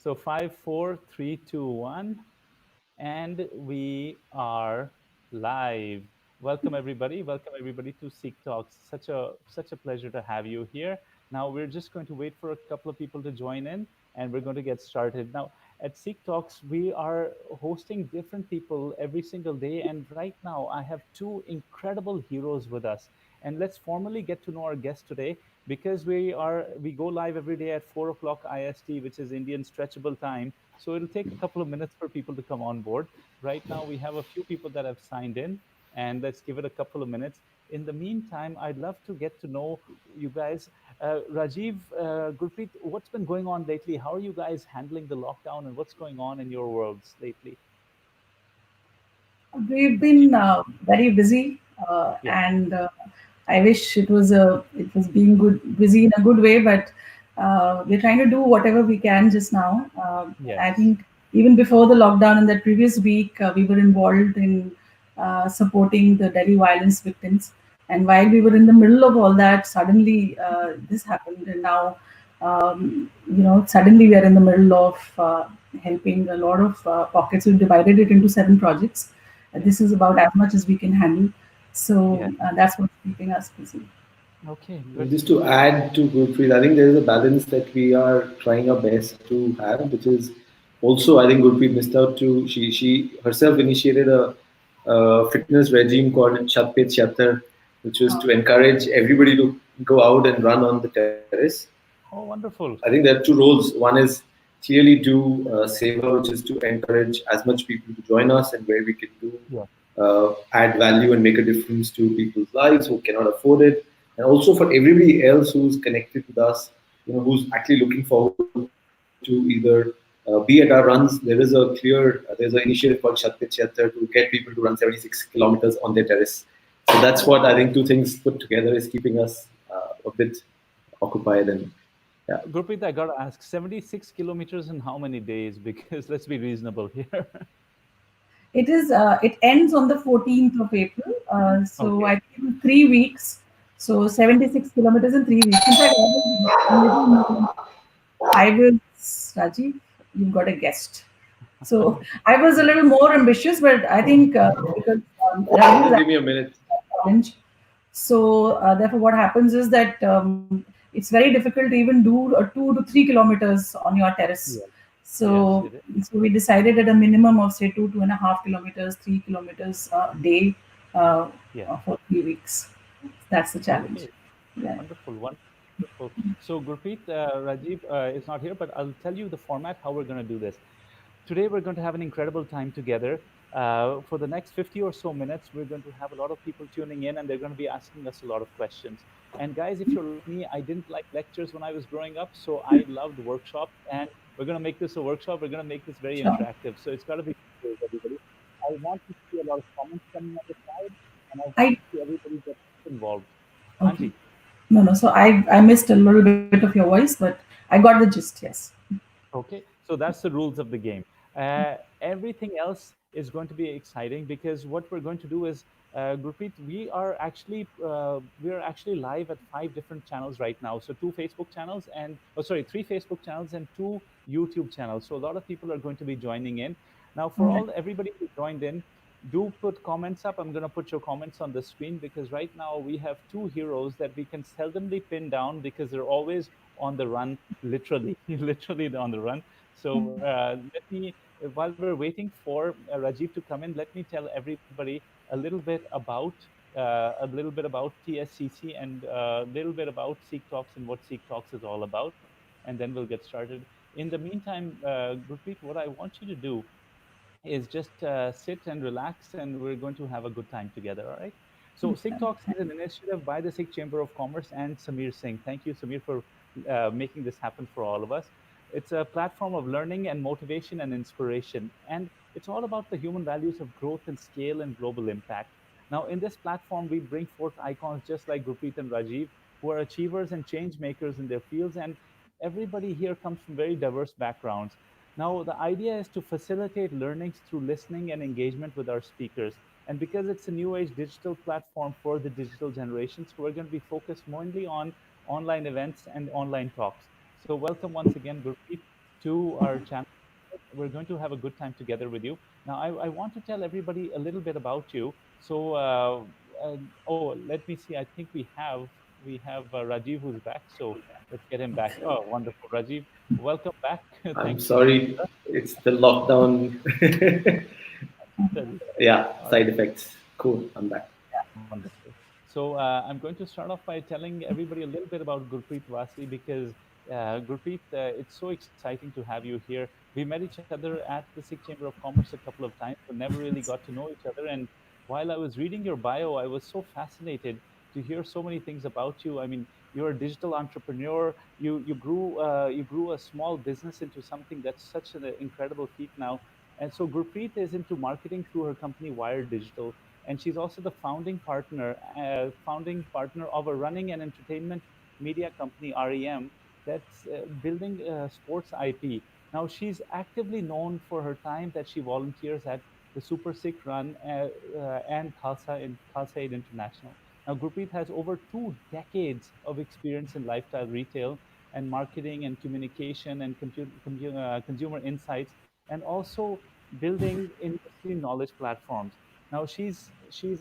So 5, 4, 3, 2, 1, and we are live. Welcome everybody. Welcome everybody to Seek Talks. Such a pleasure to have you here. Now we're just going to wait for a couple of people to join in, and we're going to get started. Now at Seek Talks, we are hosting different people every single day, and right now I have two incredible heroes with us. And let's formally get to know our guest today because we go live every day at 4 o'clock IST, which is Indian stretchable time. So it'll take a couple of minutes for people to come on board. Right now, we have a few people that have signed in, and let's give it a couple of minutes. In the meantime, I'd love to get to know you guys. Rajiv, Gurpreet, what's been going on lately? How are you guys handling the lockdown, and what's going on in your worlds lately? We've been very busy, Yeah. and I wish it was being busy in a good way. But we're trying to do whatever we can just now. I Yes. think even before the lockdown in that previous week, we were involved in supporting the Delhi violence victims. And while we were in the middle of all that, suddenly this happened, and now suddenly we are in the middle of helping a lot of pockets. We've divided it into 7 projects. Yeah. This is about as much as we can handle. So Yeah. that's what's keeping us busy. Okay. Good. Just to add to Gurpreet, I think there is a balance that we are trying our best to have, which is also I think Gurpreet missed out to she herself initiated a fitness regime called Chat Pe Chatter, which was Uh, to encourage everybody to go out and run on the terrace. Oh, I wonderful. think there are two roles. One is clearly do Seva, which is to encourage as much people to join us, and where we can do Yeah. add value and make a difference to people's lives who cannot afford it, and also for everybody else who's connected with us, who's actually looking forward to either be at our runs. There's an initiative called Shat Pe Chhatar to get people to run 76 kilometers on their terrace. So that's Oh, what I think two things put together is keeping us a bit occupied and yeah. Gurpreet, I gotta ask, 76 kilometers in how many days? Because let's be reasonable here. it ends on the 14th of April. So Okay. I think 3 weeks. So 76 kilometers in 3 weeks. In fact, a little more. I was Rajiv. You've got a guest. So I was a little more ambitious, but I think because Rajiv is Just give me a actually minute. a challenge. So therefore, what happens is that it's very difficult to even do 2 to 3 kilometers on your terrace. Yeah. Yes, So, it is. so we decided at a minimum of say 2.5 kilometers, 3 kilometers a day Yeah. for 3 weeks. That's the challenge. Okay. Yeah. Wonderful. Wonderful. So Gurpreet, Rajiv is not here, but I'll tell you the format how we're going to do this. Today, we're going to have an incredible time together. For the next 50 or so minutes, we're going to have a lot of people tuning in and they're going to be asking us a lot of questions. And guys, if you're like me, I didn't like lectures when I was growing up, so I loved workshops. And we're going to make this a workshop. We're going to make this very Sure. interactive. So it's got to be great, everybody. I want to see a lot of comments coming on the side, and I want I to see everybody get involved. Okay. Anji. No. So I missed a little bit of your voice, but I got the gist. Yes. Okay, so that's the rules of the game. Everything else is going to be exciting because what we're going to do is, Gurpreet, we are actually live at 5 different channels right now. So 2 Facebook channels and oh sorry, 3 Facebook channels and 2 YouTube channels. So a lot of people are going to be joining in. Now, for All right. all everybody who joined in, do put comments up. I'm going to put your comments on the screen because right now we have two heroes that we can seldomly pin down because they're always on the run, literally, literally on the run. So while we're waiting for Rajiv to come in, let me tell everybody a little bit about TSCC and a little bit about Seek Talks and what Seek Talks is all about, and then we'll get started. In the meantime, Gurpreet, what I want you to do is just sit and relax, and we're going to have a good time together. All right. So, Sikh Talks is an initiative by the Sikh Chamber of Commerce and Samir Singh. Thank you, Samir, for making this happen for all of us. It's a platform of learning and motivation and inspiration, and it's all about the human values of growth and scale and global impact. Now, in this platform, we bring forth icons just like Gurpreet and Rajiv, who are achievers and change makers in their fields, and everybody here comes from very diverse backgrounds. Now, the idea is to facilitate learnings through listening and engagement with our speakers. And because it's a new age digital platform for the digital generations, we're going to be focused mainly on online events and online talks. So, welcome once again, Gurpreet. to our channel. We're going to have a good time together with you. Now, I want to tell everybody a little bit about you. So, oh, let me see. I think we have Rajiv who's back. So let's get him back. Oh, wonderful, Rajiv. Welcome back. I'm Thanks for being sorry, with us. it's the lockdown. Study. Yeah, All right. side effects. Cool, I'm back. Wonderful. So I'm going to start off by telling everybody a little bit about Gurpreet Wasi because Gurpreet, it's so exciting to have you here. We met each other at the Sikh Chamber of Commerce a couple of times, but never really got to know each other. And while I was reading your bio, I was so fascinated to hear so many things about you. I mean, you're a digital entrepreneur. You grew a small business into something that's such an incredible feat now. And so Gurpreet is into marketing through her company Wired Digital, and she's also the founding partner of a running and entertainment media company, REM, that's building sports IP. Now she's actively known for her time that she volunteers at the SuperSikh run and Khalsa Aid International. Now Gurpreet has over 2 decades of experience in lifestyle retail and marketing and communication and consumer insights, and also building industry knowledge platforms. Now she's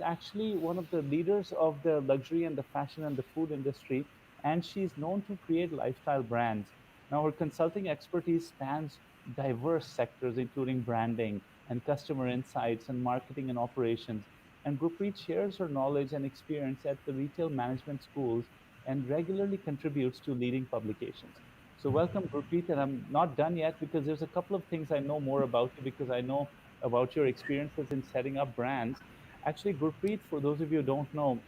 actually one of the leaders of the luxury and the fashion and the food industry, and she's known to create lifestyle brands. Now her consulting expertise spans diverse sectors, including branding and customer insights and marketing and operations. And Gurpreet shares her knowledge and experience at the retail management schools and regularly contributes to leading publications. So welcome, Gurpreet, and I'm not done yet because there's a couple of things I know more about you because I know about your experiences in setting up brands. Actually, Gurpreet, for those of you who don't know,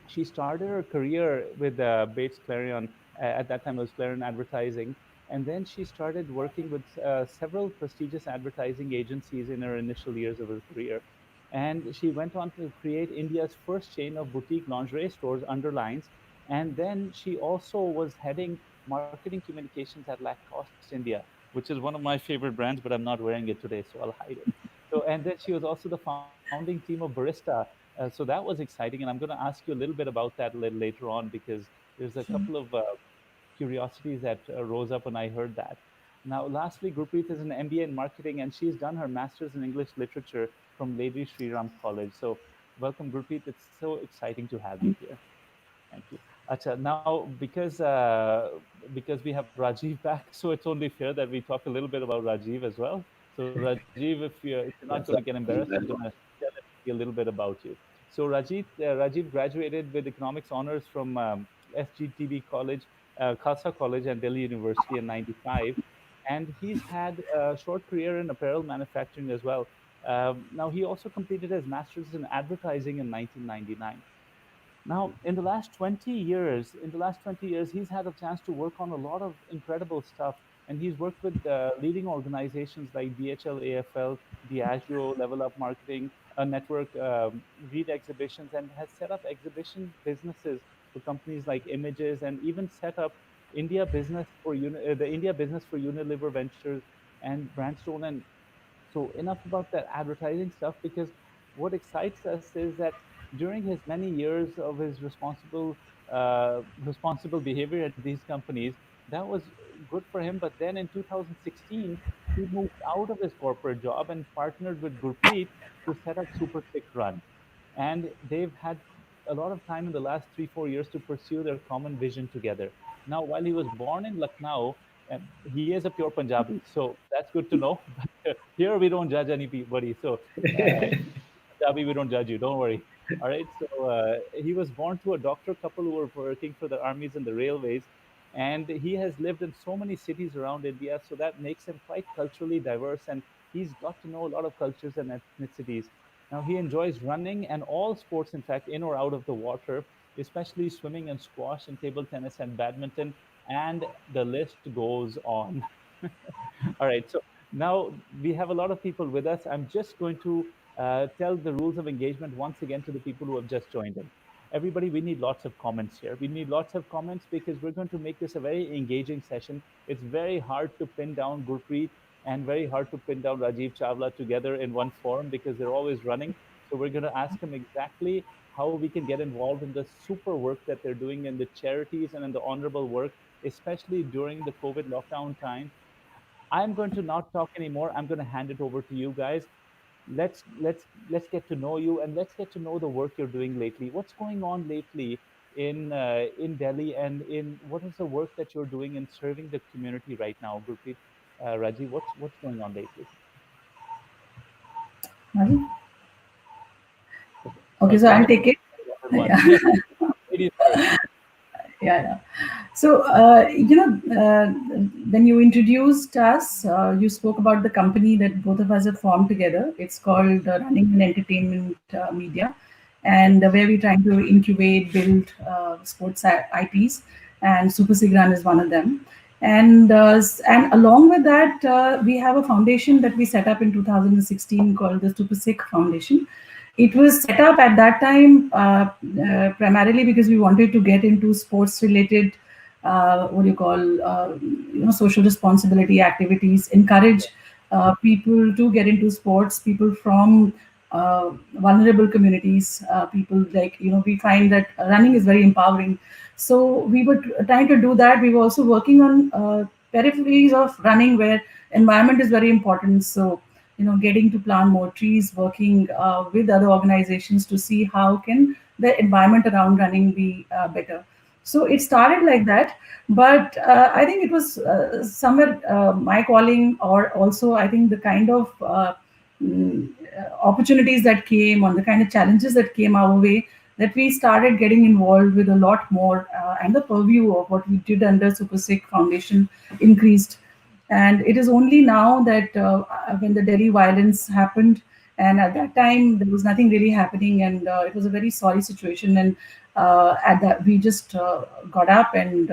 she started her career with Bates Clarion. At that time, it was Clarion Advertising. And then she started working with several prestigious advertising agencies in her initial years of her career. And she went on to create India's first chain of boutique lingerie stores under Lines. And then she also was heading marketing communications at Lacoste India, which is one of my favorite brands, but I'm not wearing it today, so I'll hide it. So, and then she was also the founding team of Barista. So that was exciting, and I'm going to ask you a little bit about that a little later on because there's a couple of curiosities that rose up when I heard that. Now, lastly, Gurpreet is an MBA in marketing, and she's done her master's in English literature from Lady Sri Ram College. So, welcome, Gurpreet. It's so exciting to have you here. Thank you. Acha, now, because we have Rajiv back, so it's only fair that we talk a little bit about Rajiv as well. So, Rajiv, if you're not going to get That's embarrassed, I'm going right. to tell everybody a little bit about you. So, Rajiv graduated with economics honors from SGTB College, Khalsa College, and Delhi University in '95, and he's had a short career in apparel manufacturing as well. Now, he also completed his master's in advertising in 1999. Now, in the last 20 years, he's had a chance to work on a lot of incredible stuff, and he's worked with leading organizations like DHL, AFL, Diageo, Level Up Marketing, a network, Read Exhibitions, and has set up exhibition businesses for companies like Images, and even set up the India Business for Unilever Ventures and Brandstone. And so enough about that advertising stuff because what excites us is that during his many years of his responsible behavior at these companies, that was good for him. But then in 2016, he moved out of his corporate job and partnered with Gurpreet to set up Super Sick Run. And they've had a lot of time in the last 3 4 years to pursue their common vision together. Now, while he was born in Lucknow, he is a pure Punjabi, so that's good to know. But here we don't judge anybody. So, Punjabi, we don't judge you. Don't worry. All right. So he was born to a doctor couple who were working for the armies and the railways, and he has lived in so many cities around India. So that makes him quite culturally diverse, and he's got to know a lot of cultures and ethnicities. Now he enjoys running and all sports, in fact, in or out of the water, especially swimming and squash and table tennis and badminton, and the list goes on. All right. So now we have a lot of people with us. I'm just going to tell the rules of engagement once again to the people who have just joined in. Everybody, we need lots of comments here. We need lots of comments because we're going to make this a very engaging session. It's very hard to pin down Gurpreet and very hard to pin down Rajiv Chawla together in one forum because they're always running. So we're going to ask them exactly how we can get involved in the super work that they're doing in the charities and in the honorable work, especially during the COVID lockdown time. I'm going to not talk anymore. I'm going to hand it over to you guys. Let's get to know you, and let's get to know the work you're doing lately. What's going on lately in Delhi, and in what is the work that you're doing in serving the community right now, Gurpreet, Raji? What's going on lately? Raji? Okay, Okay, so go I'll ahead. take it. One. Yeah. Yes, ladies first. Yeah, yeah. So, when you introduced us, you spoke about the company that both of us have formed together. It's called Running and Entertainment Media, and Yes. where we're trying to incubate, build sports IPs, and SuperSikh is one of them. And along with that, we have a foundation that we set up in 2016 called the SuperSikh Foundation. It was set up at that time primarily because we wanted to get into sports related, what do you call, social responsibility activities, encourage people to get into sports, people from vulnerable communities, people like, we find that running is very empowering. So we were trying to do that. We were also working on peripheries of running where environment is very important. So, getting to plant more trees, working with other organizations to see how can the environment around running be better. So it started like that, but I think it was somewhere my calling, or also I think the kind of opportunities that came, on the kind of challenges that came our way, that we started getting involved with a lot more, and the purview of what we did under Super Sikh Foundation increased. And it is only now that when the Delhi violence happened, and at that time there was nothing really happening, and it was a very sorry situation. And at that, we just got up, and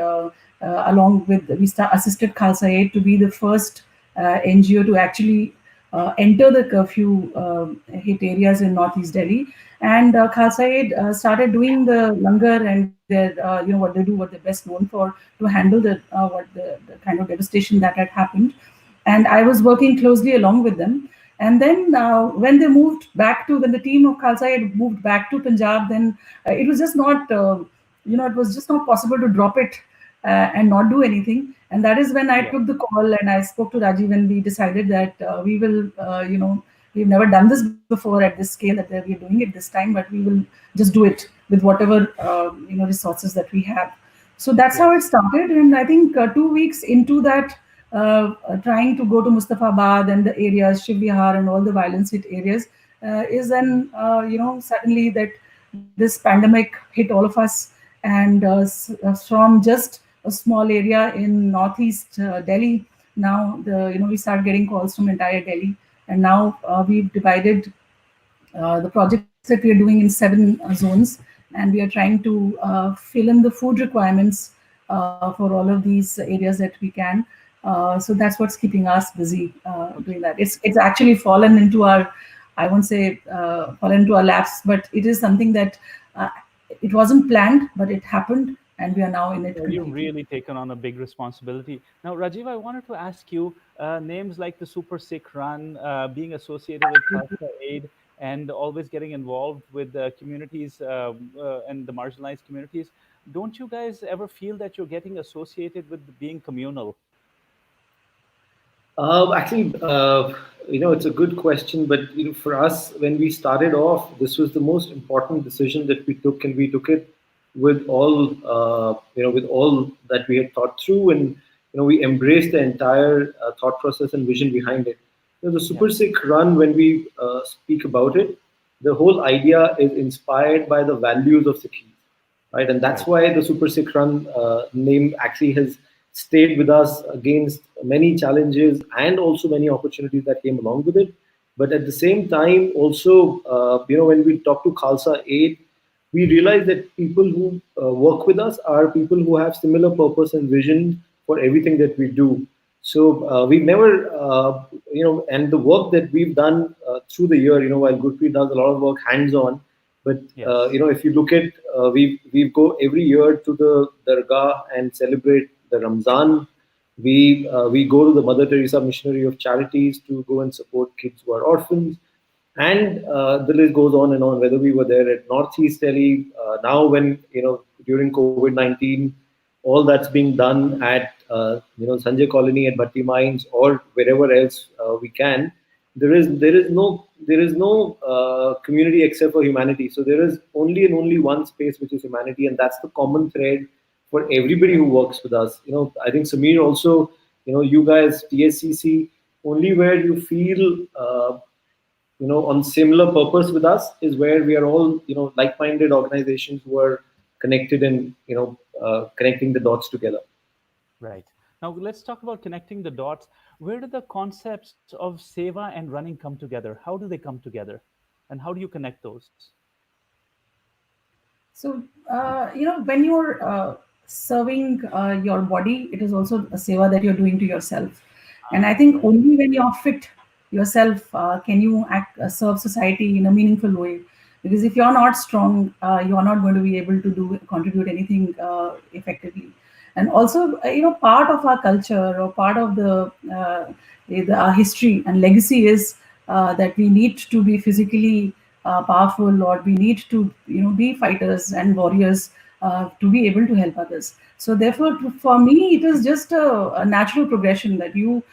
along with assisted Khalsa Aid to be the first NGO to actually enter the curfew hit areas in Northeast Delhi. And Khalsa Aid started doing the langar and their, what they do, what they're best known for, to handle the kind of devastation that had happened. And I was working closely along with them. And then when they moved back to, when the team of Khalsa had moved back to Punjab, then it was just not, it was just not possible to drop it and not do anything. And that is when I Yeah. took the call and I spoke to Rajiv, and we decided that we will, we've never done this before at this scale that we're doing it this time, but we will just do it with whatever, resources that we have. So that's how it Yes. started. And I think 2 weeks into that, trying to go to Mustafabad and the areas, Shivvihar and all the violence hit areas, is then, suddenly that this pandemic hit all of us. And from just a small area in northeast Delhi, now we start getting calls from entire Delhi. And now we've divided the projects that we are doing in 7 zones, and we are trying to fill in the food requirements for all of these areas that we can. So that's what's keeping us busy doing that. It's actually fallen into our, I won't say fallen into our laps, but it is something that it wasn't planned, but it happened, and we are now in it Well, you've completely. really taken on a big responsibility. Now, Rajiv, I wanted to ask you names like the Super Sikh Run, being associated with Khalsa Aid, and always getting involved with the communities and the marginalized communities. Don't you guys ever feel that you're getting associated with being communal? Actually, it's a good question, but for us, when we started off, this was the most important decision that we took, and we took it with all, with all that we had thought through, and we embraced the entire thought process and vision behind it. The Yeah. Super Sikh run, when we speak about it, the whole idea is inspired by the values of Sikhism, right? And that's Right. why the Super Sikh Run name actually has stayed with us against many challenges and also many opportunities that came along with it. But at the same time, also, when we talk to Khalsa Aid, we realize that people who work with us are people who have similar purpose and vision for everything that we do. So we've never, and the work that we've done through the year, while Gurpreet does a lot of work hands-on, but Yes. if you look at, we go every year to the Dargah and celebrate the Ramzan. We go to the Mother Teresa Missionary of Charities to go and support kids who are orphans, and the list goes on and on. Whether we were there at Northeast Delhi, now when during COVID-19, all that's being done at Sanjay Colony at Bhatti Mines or wherever else we can, there is no community except for humanity. So there is only and only one space, which is humanity, and that's the common thread for everybody who works with us. I think Samir also, you guys, TSCC, only where you feel on similar purpose with us is where we are all like-minded organizations who are connected and connecting the dots together. Right. Now let's talk about connecting the dots. Where do the concepts of seva and running come together? How do they come together? And how do you connect those? So, when you're serving your body, it is also a seva that you're doing to yourself. And I think Right. only when you're fit yourself can you serve society in a meaningful way. Because if you're not strong, you're not going to be able to contribute anything effectively. And also, part of our culture or part of our history and legacy is that we need to be physically powerful, or we need to be fighters and warriors to be able to help others. So therefore, for me, it is just a natural progression that you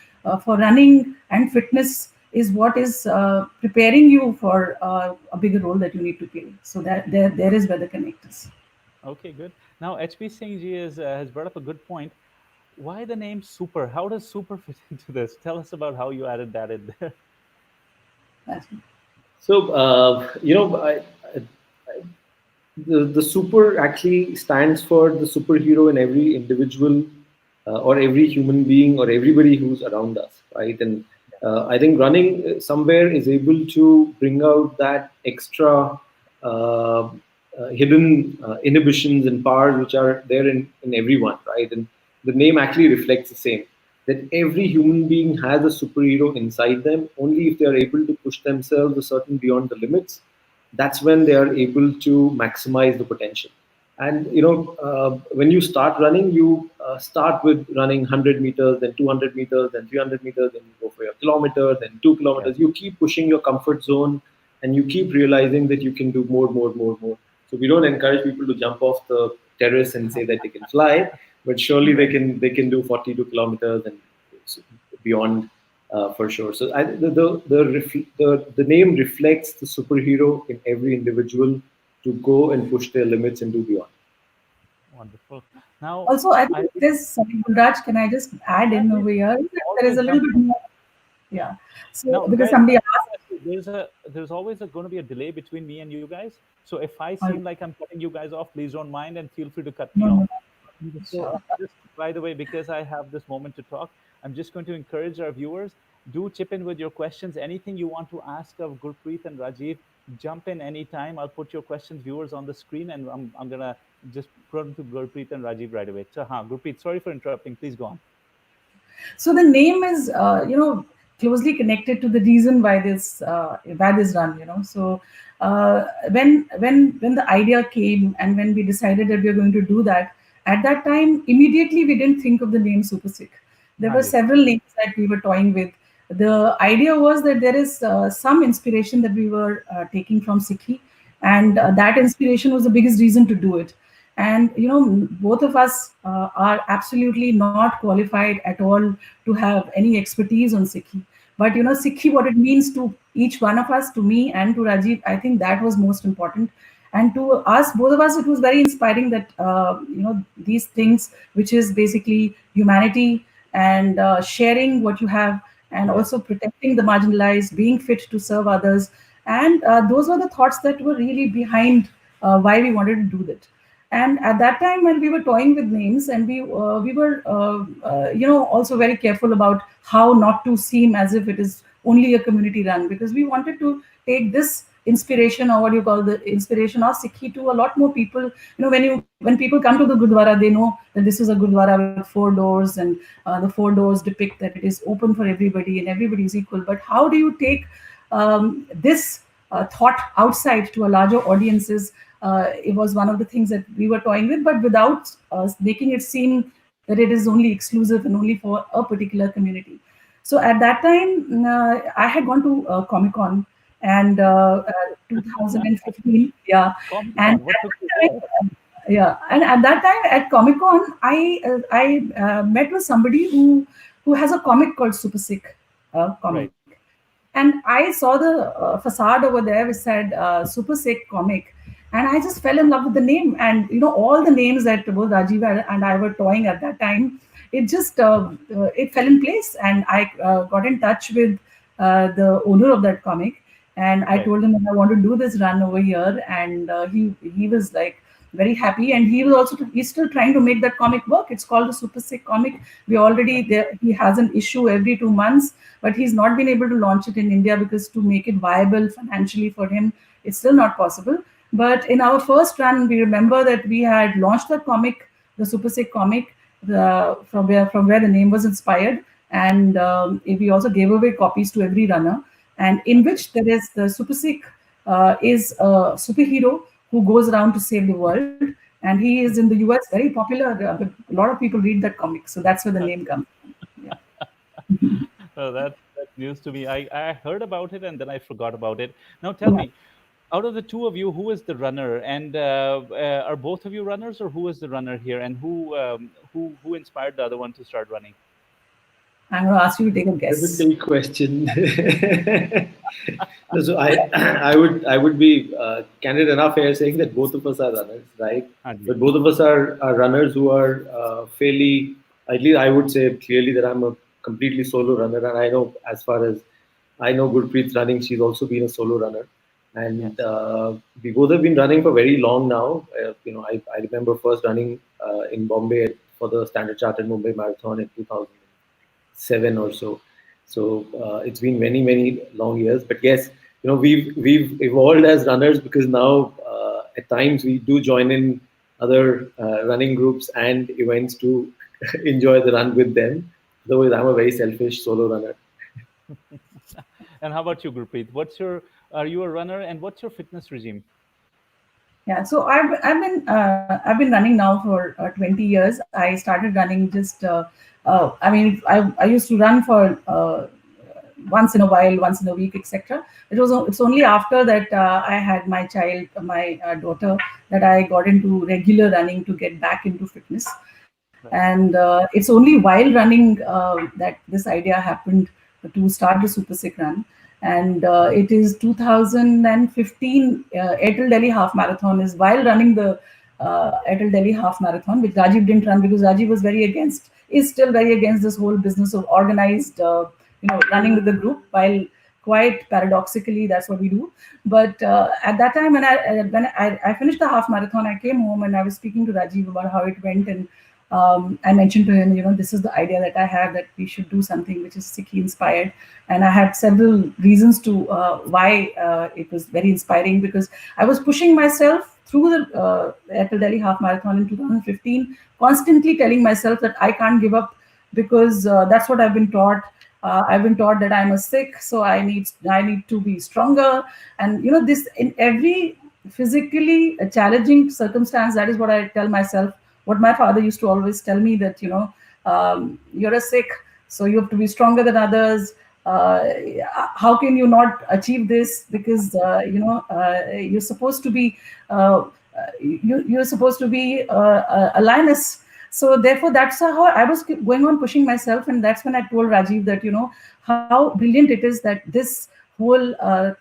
for running and fitness is what is preparing you for a bigger role that you need to play. So that there is where the connect is. Okay, good. Now, HP Singh ji has brought up a good point. Why the name Super? How does Super fit into this? Tell us about how you added that in there. That's So, the super actually stands for the superhero in every individual or every human being or everybody who's around us, right? And I think running somewhere is able to bring out that extra hidden inhibitions and powers which are there in everyone, right? And the name actually reflects the same, that every human being has a superhero inside them. Only if they are able to push themselves a certain beyond the limits, that's when they are able to maximize the potential. And when you start running, you start with running 100 meters, then 200 meters, then 300 meters, then you go for your kilometer, then 2 kilometers. Yes. You keep pushing your comfort zone, and you keep realizing that you can do more, more, more, more. So we don't encourage people to jump off the terrace and say that they can fly, but surely they Right. can do 42 kilometers and beyond, for sure. So the name reflects the superhero in every individual to go and push their limits and do beyond. Wonderful. Now, also, I I think this, sorry, Gulraj, can I just add yeah, in please, over here? There is always a little jump bit in. more. Yeah. So Now, because guys, somebody I just asked, want to ask you, there's always going to be a delay between me and you guys. So if I seem like I'm cutting you guys off, please don't mind and feel free to cut me no, off. no, So, sure. just by the way, because I have this moment to talk, I'm just going to encourage our viewers. Do chip in with your questions. Anything you want to ask of Gurpreet and Rajiv, jump in anytime. I'll put your questions, viewers, on the screen, and I'm gonna just put them to Gurpreet and Rajiv right away. So, Gurpreet, sorry for interrupting. Please go on. So the name is, closely connected to the reason why this run. So when the idea came and when we decided that we are going to do that, at that time immediately we didn't think of the name Super Sikh. There were Haji. several names that we were toying with. The idea was that there is some inspiration that we were taking from Sikhi, and that inspiration was the biggest reason to do it. And both of us are absolutely not qualified at all to have any expertise on Sikhi. But Sikhi, what it means to each one of us, to me and to Rajiv, I think that was most important. And to us, both of us, it was very inspiring that these things, which is basically humanity and sharing what you have, and Yes. also protecting the marginalized, being fit to serve others. And those were the thoughts that were really behind why we wanted to do that. And at that time, when we were toying with names, and we were also very careful about how not to seem as if it is only a community run, because we wanted to take this inspiration, or what you call the inspiration of Sikhi, to a lot more people. When people come to the Gurdwara, they know that this is a Gurdwara with four doors, and the four doors depict that it is open for everybody and everybody is equal. But how do you take this thought outside to a larger audiences? It was one of the things that we were toying with, but without making it seem that it is only exclusive and only for a particular community. So at that time, I had gone to Comic Con, and 2015, yeah. Comic And Con. What at took you that there? time, Yeah, and at that time at Comic Con, I met with somebody who has a comic called Super Sikh Right. comic, and I saw the facade over there which said Super Sikh comic, and I just fell in love with the name. And all the names that both Rajiv and I were toying at that time, it just it fell in place, and I got in touch with the owner of that comic, and I Right. told him that I want to do this run over here, and he was like very happy, and he was also he's still trying to make that comic work. It's called the Super Sick comic. We already there, he has an issue every 2 months, but he's not been able to launch it in India because to make it viable financially for him, it's still not possible. But in our first run, we remember that we had launched the comic, the Super Sick comic, from where the name was inspired, and we also gave away copies to every runner, and in Okay. which there is the Super Sikh is a superhero who goes around to save the world, and he is in the US very popular. A lot of people read that comic, so that's where the name comes from. Yeah. Oh, that's news to me. I heard about it and then I forgot about it. Now tell Yeah. me, out of the two of you, who is the runner? And are both of you runners, or who is the runner here? And who inspired the other one to start running? I'm going to ask you to take a guess. Difficult question. No, so I would be candid enough here saying that both of us are runners, right? Anji. But both of us are runners who are fairly, at least I would say clearly that I'm a completely solo runner, and I know as far as I know Gurpreet's running, she's also been a solo runner, and Yes. we both have been running for very long now. I remember first running in Bombay for the Standard Chartered Mumbai Marathon in 2007 or so. So it's been many, many long years. But yes, we've evolved as runners because now at times we do join in other running groups and events to enjoy the run with them. Otherwise, I'm a very selfish solo runner. And how about you, Gurpreet? Are you a runner, and what's your fitness regime? Yeah, so I've been running now for 20 years. I started running just I mean I used to run for once in a while, once in a week, etc. It's only after that I had my child, my daughter, that I got into regular running to get back into fitness. Right. And it's only while running that this idea happened to start the Super Sick Run. And it is 2015 Airtel Delhi Half Marathon is while running the Airtel Delhi Half Marathon, which Rajiv didn't run because Rajiv was very against, is still very against this whole business of organized, running with the group. While quite paradoxically, that's what we do. But at that time, when I finished the half marathon, I came home and I was speaking to Rajiv about how it went, and I mentioned to him, this is the idea that I have, that we should do something which is Sikhi inspired. And I had several reasons to why it was very inspiring, because I was pushing myself through the Airtel Delhi Half Marathon in 2015, constantly telling myself that I can't give up, because that's what I've been taught. I've been taught that I'm a Sikh, so I need to be stronger. And this, in every physically challenging circumstance, that is what I tell myself. What my father used to always tell me, that you're a Sikh, so you have to be stronger than others. uh, how can you not achieve this, because you're supposed to be you're supposed to be a lioness. So therefore that's how I was going on pushing myself, and that's when I told Rajiv that how brilliant it is that this whole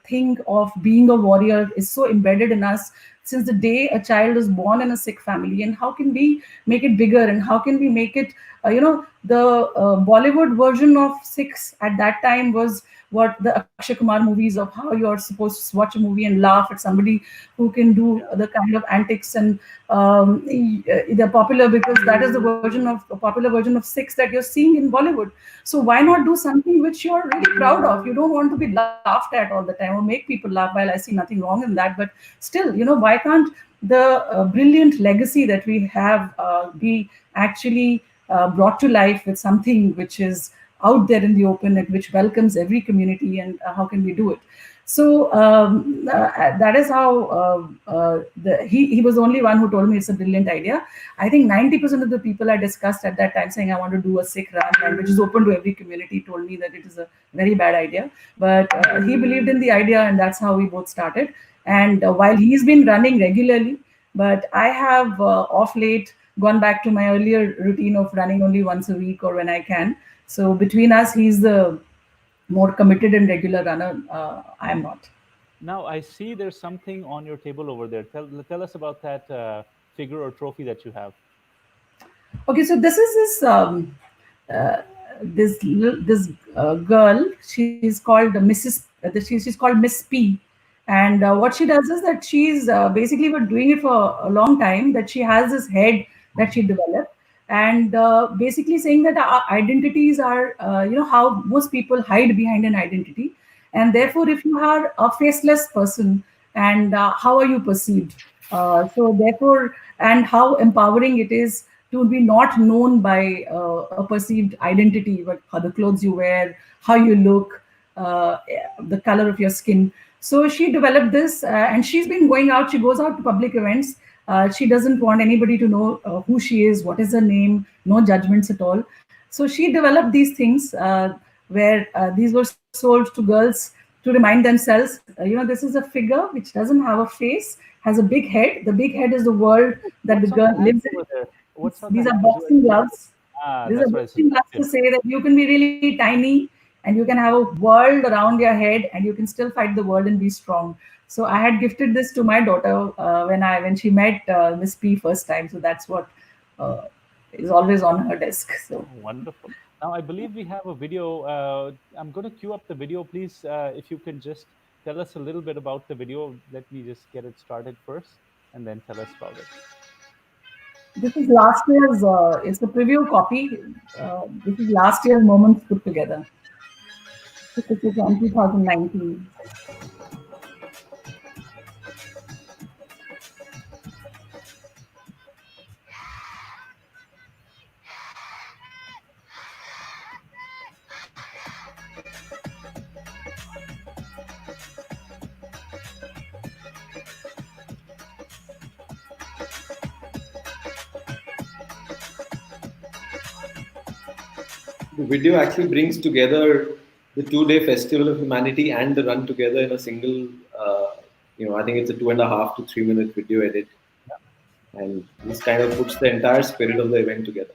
thing of being a warrior is so embedded in us since the day a child is born in a Sikh family. And how can we make it bigger, and how can we make it the Bollywood version of Sikhs at that time was what the Akshay Kumar movies, of how you're supposed to watch a movie and laugh at somebody who can do Yeah. the kind of antics. And they're popular because that is the version of a popular version of Sikhs that you're seeing in Bollywood. So why not Right. do something which you're really proud of? You don't want to be laughed at all the time or make people laugh. While I see nothing wrong in that, but still, why can't the brilliant legacy that we have be actually brought to life with something which is out there in the open and which welcomes every community? And how can we do it? So that is how he was the only one who told me it's a brilliant idea. I think 90% of the people I discussed at that time saying I want to do a Sikh run, and which is open to every community, told me that it is a very bad idea. But he believed in the idea, and that's how we both started. And while he's been running regularly, But I have off late gone back to my earlier routine of running only once a week or when I can. So between us, he's the more committed and regular runner. I am not. Now I see there's something on your table over there. Tell us about that figure or trophy that you have. Okay, so this is uh, this girl. She's called Mrs. She's called Miss P, and what she does is that she's basically been doing it for a long time. That she has this head that she developed, and basically saying that our identities are, how most people hide behind an identity, and Right. therefore, if you are a faceless person, and how are you perceived? So therefore, and how empowering it is to be not known by a perceived identity, but how the clothes you wear, how you look, uh, the color of your skin. So she developed this, and she's been going out. She goes out to public events. She doesn't want anybody to know who she is, what is her name, no judgments at all. So she developed these things where these were sold to girls to remind themselves, this is a figure which doesn't have a face, has a big head. The big head is the world that the What's on girl the hands lives in. over there? What's on the These are hands? boxing gloves. These are That's what I boxing gloves suspected. to say that you can be really tiny and you can have a world around your head and you can still fight the world and be strong. So I had gifted this to my daughter when she met Miss P first time. So that's what uh, is always on her desk. So Wonderful. Now, I believe we have a video. I'm going to queue up the video. Please, if you can just tell us a little bit about the video. Let me just get it started first and then tell us about it. this is last year's. It's a preview copy. This is last year's moments put together. This is on 2019. The video actually brings together the 2 day festival of humanity and the run together in a single, I think it's a 2.5 to 3 minute video edit. And this kind of puts the entire spirit of the event together.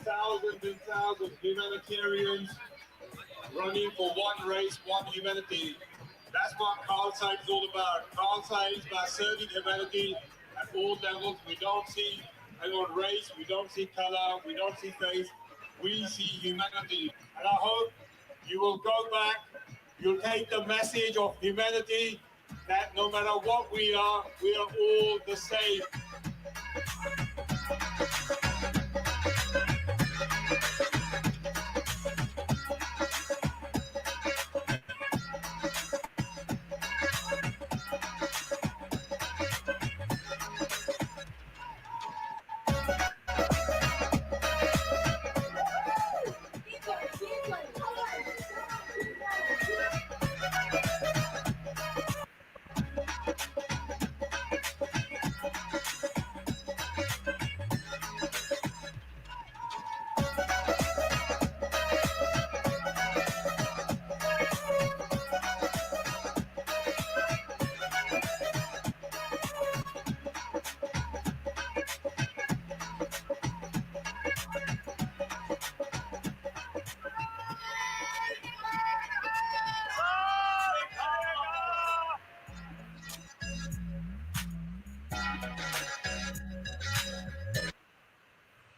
Thousands and thousands of humanitarians running for one race, one humanity. That's what Carl Science is all about. Carl Science about serving humanity at all levels. We don't see anyone race, we don't see color, we don't see face. We see humanity. And I hope you will go back, you'll take the message of humanity that no matter what we are all the same.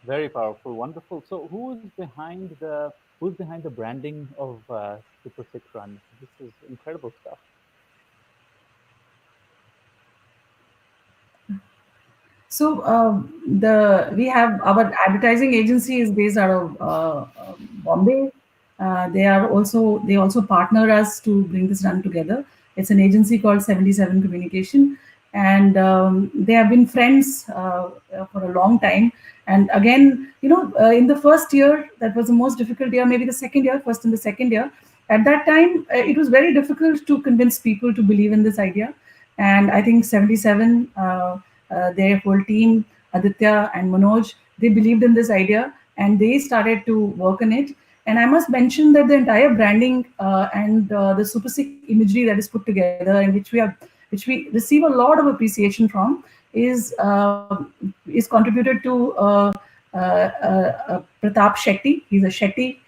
Very powerful, wonderful. So, who's behind the branding of Super Sikh Run? This is incredible stuff. So the we have our advertising agency is based out of Bombay. They also partner us to bring this run together. It's an agency called 77 Communication, and they have been friends for a long time. And again, in the first year, that was the most difficult year. Maybe the second year, first and the second year. At that time, it was very difficult to convince people to believe in this idea. And I think 77, their whole team, Aditya and Manoj, they believed in this idea and they started to work on it. And I must mention that the entire branding and the SuperSikh imagery that is put together, and which we receive a lot of appreciation from, is contributed to Pratap Shetty. He's a Shetty,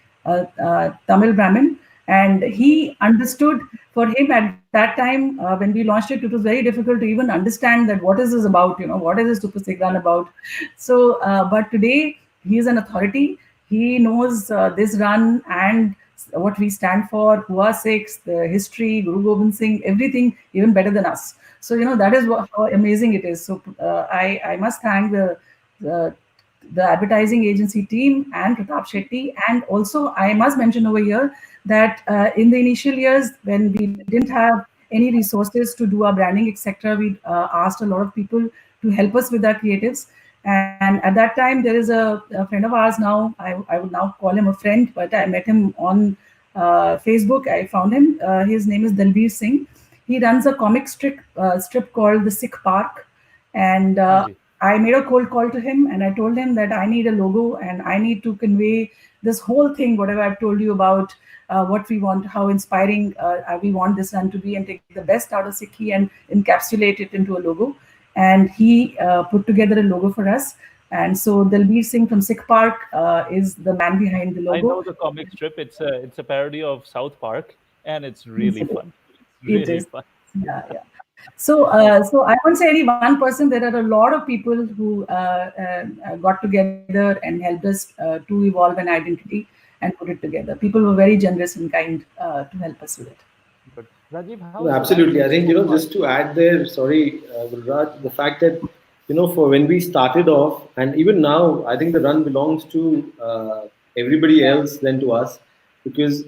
Tamil Brahmin, and he understood. For him at that time, when we launched it, it was very difficult to even understand that what is this about, what is this Super Sikh run about. So but today he is an authority. He knows this run and what we stand for, who are Sikhs, the history, Guru Gobind Singh, everything even better than us. So that is how amazing it is. So I must thank the the advertising agency team and Pratap Shetty. And also, I must mention over here that in the initial years, when we didn't have any resources to do our branding, etc., we asked a lot of people to help us with our creatives. And at that time, there is a friend of ours now. I would now call him a friend, but I met him on Facebook. I found him. His name is Dalbir Singh. He runs a comic strip called The Sikh Park. And Anji. I made a cold call to him and I told him that I need a logo and I need to convey this whole thing, whatever I've told you about what we want, how inspiring we want this run to be, and take the best out of Sikhi and encapsulate it into a logo. And he put together a logo for us. And so Dalbir Singh from Sikh Park is the man behind the I know logo. the comic strip. It's a parody of South Park, and it's really Easily. fun. It's It really is. fun. Yeah, yeah. So I won't say any one person. There are a lot of people who got together and helped us to evolve an identity and put it together. People were very generous and kind to help us with it. But Rajiv, how No, is life absolutely. in I think, South Park? just to add there, sorry, Gulraj, the fact that, for when we started off, and even now, I think the run belongs to everybody else than to us, because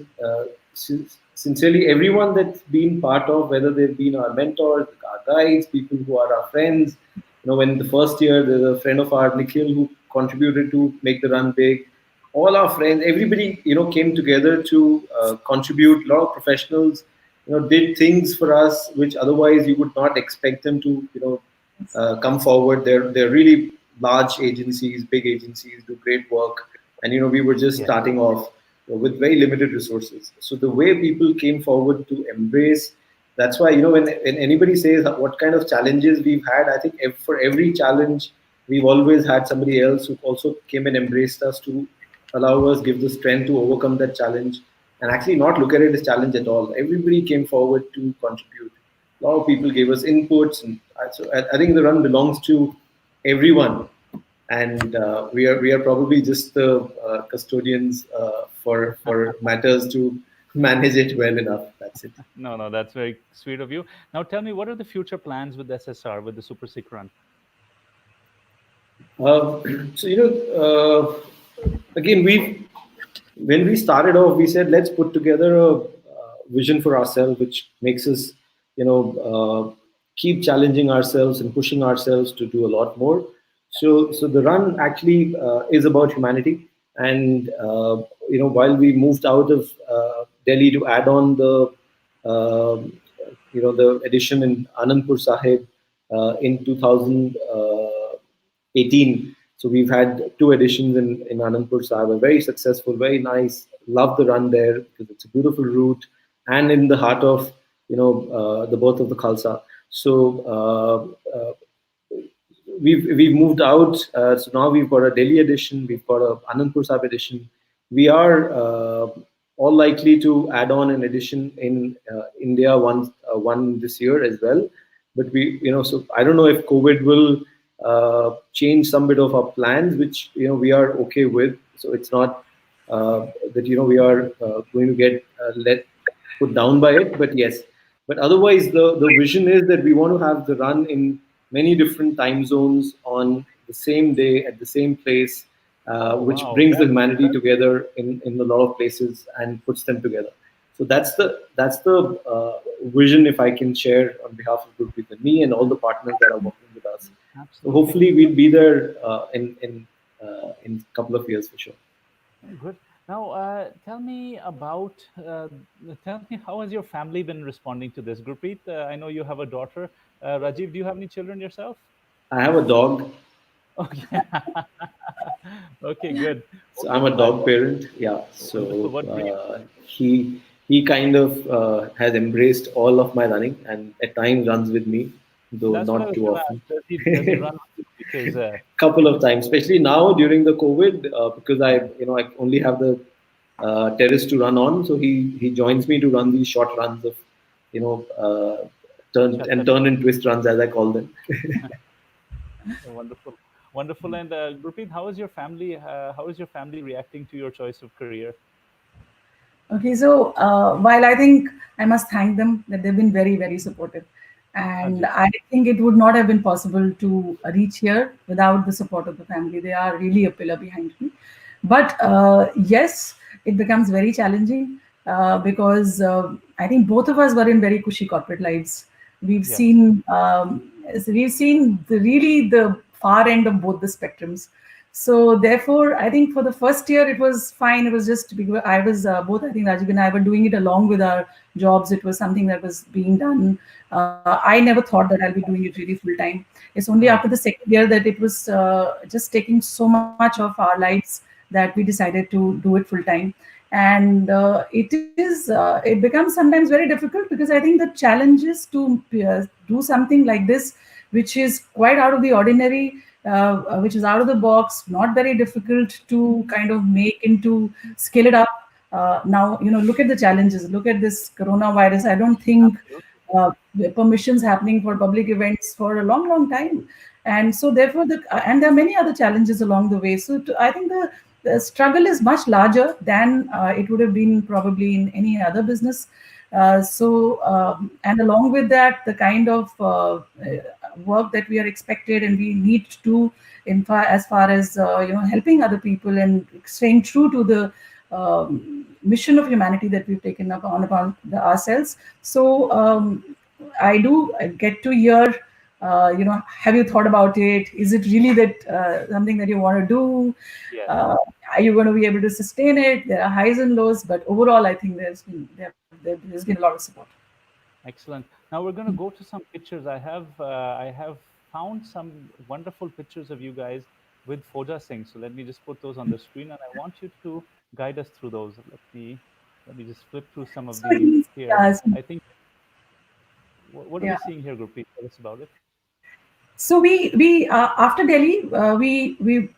sincerely, everyone that's been part of, whether they've been our mentors, our guides, people who are our friends, when the first year, there's a friend of ours, Nikhil, who contributed to make the run big. All our friends, everybody, came together to contribute. A lot of professionals, did things for us which otherwise you would not expect them to, come forward. They're really large agencies, big agencies, do great work, and we were just Yeah. starting off with very limited resources. So the way people came forward to embrace, that's why, when anybody says what kind of challenges we've had, I think for every challenge we've always had somebody else who also came and embraced us to allow us, give the strength to overcome that challenge, and actually not look at it as challenge at all. Everybody came forward to contribute. A lot of people gave us inputs, and so I think the run belongs to everyone, and we are probably just the custodians for matters to manage it well enough. That's it. No, no, that's very sweet of you. Now tell me, what are the future plans with SSR, with the Super Sikh run? So again, when we started off, we said let's put together a vision for ourselves, which makes us, keep challenging ourselves and pushing ourselves to do a lot more. So the run actually is about humanity, and while we moved out of Delhi to add on the edition in Anandpur Sahib in 2018. So we've had two editions in Anandpur Sahib, very successful, very nice. Love the run there because it's a beautiful route and in the heart of the birth of the Khalsa. So we've moved out. So now we've got a Delhi edition, we've got a Anandpur Sahib edition. We are all likely to add on an edition in India one this year as well. But so I don't know if COVID will change some bit of our plans, which we are okay with. So it's not that we are going to get let put down by it, but yes. But otherwise, the vision is that we want to have the run in many different time zones on the same day at the same place, Oh which wow, brings the that's humanity together in a lot of places and puts them together. So that's the vision, if I can share on behalf of Gurpreet and me and all the partners that are working with us. So absolutely hopefully we'll be there in a couple of years for sure. good. Now, tell me how has your family been responding to this? Gurpreet, I know you have a daughter. Rajiv, do you have any children yourself? I have a dog, Okay. Okay, good. so I'm a Wonderful. And dog parent. Yeah, wonderful. so What breed? he kind of has embraced all of my running and at times runs with me, though That's what I not was too going to often. ask. Does he run with you? Because Couple of times, especially now during the COVID, because I only have the terrace to run on, so he joins me to run these short runs of you know turn and twist runs, as I call them. wonderful, wonderful. And Gurpreet, how is your family reacting to your choice of career? Okay, so while I think I must thank them that they've been very, very supportive. And Hanji. I think it would not have been possible to reach here without the support of the family. They are really a pillar behind me. But yes, it becomes very challenging because I think both of us were in very cushy corporate lives. We've Yes. seen really the far end of both the spectrums. So therefore, I think for the first year it was fine. It was just because I was both. I think Rajiv and I were doing it along with our jobs. It was something that was being done. I never thought that I'll be doing it really full time. It's only after Right. the second year that it was just taking so much of our lives that we decided to do it full time. And it becomes sometimes very difficult because I think the challenges to do something like this, which is quite out of the ordinary, which is out of the box, not very difficult to kind of make into scale it up. Now, look at the challenges. Look at this coronavirus. I don't think Absolutely. uh, permissions happening for public events for a long, long time, and so therefore and there are many other challenges along the way. So I think the struggle is much larger than it would have been probably in any other business. And along with that, the kind of work that we are expected and we need to do as far as helping other people and staying true to the mission of humanity that we've taken up on upon ourselves. So I do get to hear, have you thought about it? Is it really that something that you want to do? Yes. Uh, are you going to be able to sustain it? There are highs and lows, but overall, I think there's been a lot of support. Excellent. Now we're going to go to some pictures. I have found some wonderful pictures of you guys with Foja Singh. So let me just put those on the screen, and I want you to guide us through those. Let me just flip through some of So these he's, here. yeah, so, I think what are we yeah. seeing here, Gurpreet? Tell us about it. So we after Delhi, we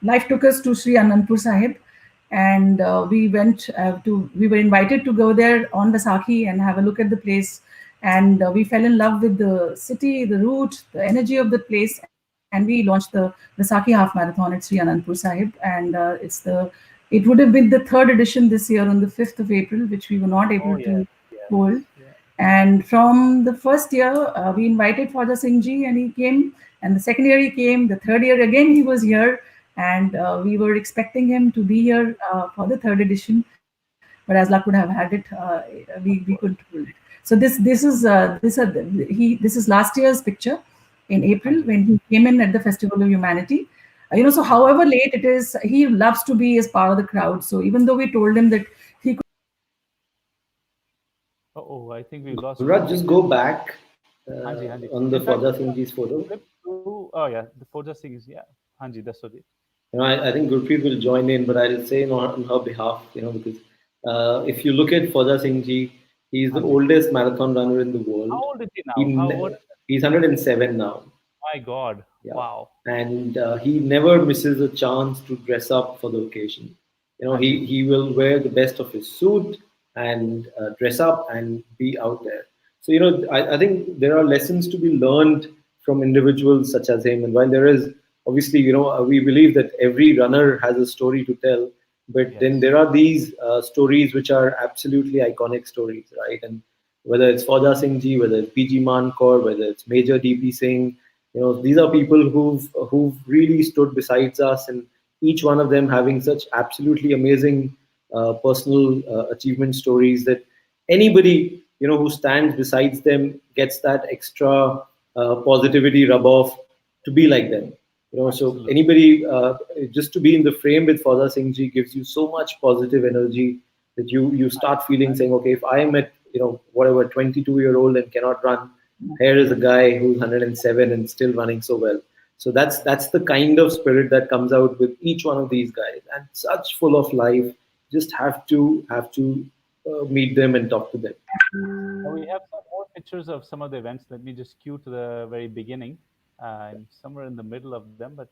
life took us to Sri Anandpur Sahib, and we were invited to go there on Vaisakhi and have a look at the place, and we fell in love with the city, the route, the energy of the place, and we launched the Vaisakhi Half Marathon at Sri Anandpur Sahib, and it would have been the third edition this year on the 5th of April, which we were not Oh able yes, to yes, hold. yeah. And from the first year, we invited Fauja Singh ji, and he came. And the second year he came. The third year again he was here, and we were expecting him to be here for the third edition. But as luck would have had it, we Of couldn't course. hold it. So this is last year's picture in April Hanji, when he came in at the Festival of Humanity. So Hanji. however late it is, he loves to be as part of the crowd. So even though we told him that he Oh, I think we lost Guraj, Gurpreet just there. go back Hanji, Hanji. on the In fact, Fauja Singh ji's photo. flip through. Oh yeah, the Foja Singh is yeah. Hanji, that's what it. I think Gurpreet will join in, but I'll say on her behalf, because if you look at Fauja Singh ji, he's the Hanji. oldest marathon runner in the How world. old is he He now? How what? he's 107 now. My God! Yeah, Wow. and he never misses a chance to dress up for the occasion. Hanji. He will wear the best of his suit and dress up and be out there. So I think there are lessons to be learned from individuals such as him. And while there is obviously we believe that every runner has a story to tell, but then Yes. there are these stories which are absolutely iconic stories, right? And whether it's Fauja Singh ji, whether it's PG Mankor, whether it's Major DP Singh, These are people who've really stood besides us, and each one of them having such absolutely amazing personal achievement stories that anybody who stands besides them gets that extra positivity rub off to be like them. So Absolutely. anybody just to be in the frame with Fauza Singh ji gives you so much positive energy that you start feeling saying, okay, if I am at whatever 22-year-old and cannot run, here is a guy who's 107 and still running so well. So that's the kind of spirit that comes out with each one of these guys, and such full of life. Just have to meet them and talk to them. We have some more pictures of some of the events. Let me just cue to the very beginning. I'm somewhere in the middle of them, but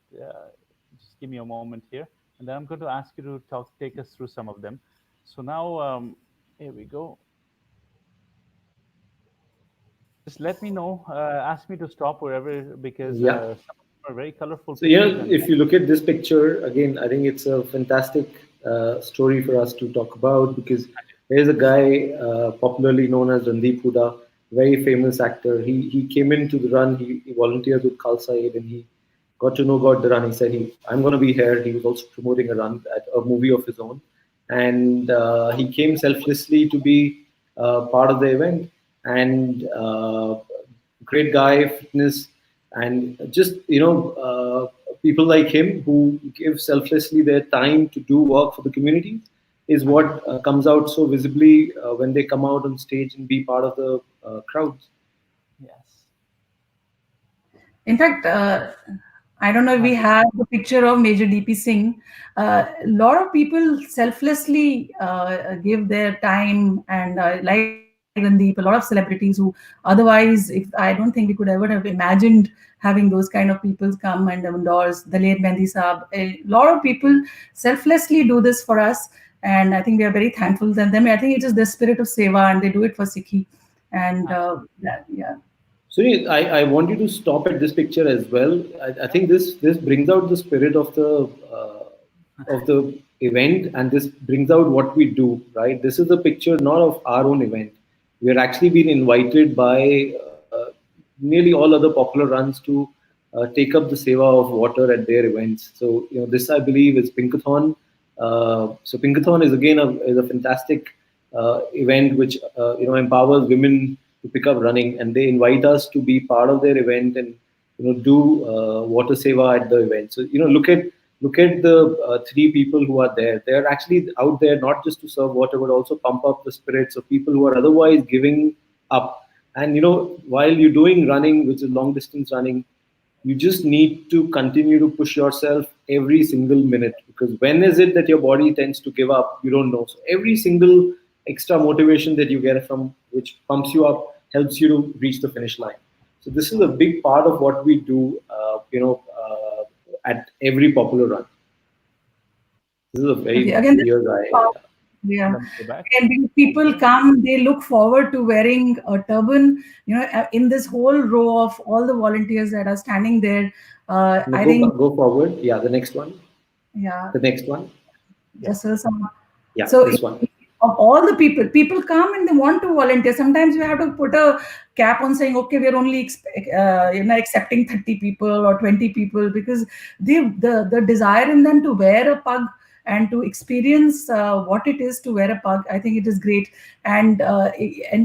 just give me a moment here, and then I'm going to ask you to take us through some of them. So now, here we go. Just let me know. Ask me to stop wherever, because Yeah. some of them are very colorful So pictures, and if you look at this picture again, I think it's a fantastic story for us to talk about, because there's a guy popularly known as Randeep Huda, very famous actor. He came into the run. He volunteered with Khalsa Aid, and he got to know about the run. He said, I'm going to be here. He was also promoting a run at a movie of his own, and he came selflessly to be part of the event. And great guy, fitness, and just people like him who give selflessly their time to do work for the community is what comes out so visibly when they come out on stage and be part of the crowds. yes, In fact, I don't know if we have the picture of Major DP Singh. A lot of people selflessly give their time, and like Randeep, a lot of celebrities who otherwise, if I don't think we could ever have imagined having those kind of people come and endorse the late Mehndi Saab. A lot of people selflessly do this for us, and I think we are very thankful to them. I think it is the spirit of seva, and they do it for Sikhi. And yeah, yeah. So I want you to stop at this picture as well. I think this brings out the spirit of the event, and this brings out what we do. Right, this is a picture not of our own event. We are actually been invited by nearly all other popular runs to take up the seva of water at their events. So this I believe is Pinkathon. So Pinkathon is again a fantastic event which empowers women to pick up running, and they invite us to be part of their event and do water seva at the event. So look at the three people who are there. They're actually out there not just to serve water, but also pump up the spirits of people who are otherwise giving up. And while you're doing running, which is long distance running, you just need to continue to push yourself every single minute, because when is it that your body tends to give up, you don't know. So every single extra motivation that you get from which pumps you up helps you to reach the finish line. So this is a big part of what we do at every popular run. This is a Okay, very again, this dear is guy. yeah. let me go back. And when people come, they look forward to wearing a turban. In this whole row of all the volunteers that are standing there, Now I think, go forward. Yeah, the next one. yeah, The next one. Yeah, just some. Yeah, So this one. of all the people come and they want to volunteer. Sometimes we have to put a cap on saying, okay, we're only accepting 30 people or 20 people, because the desire in them to wear a pug and to experience what it is to wear a pug, I think it is great. And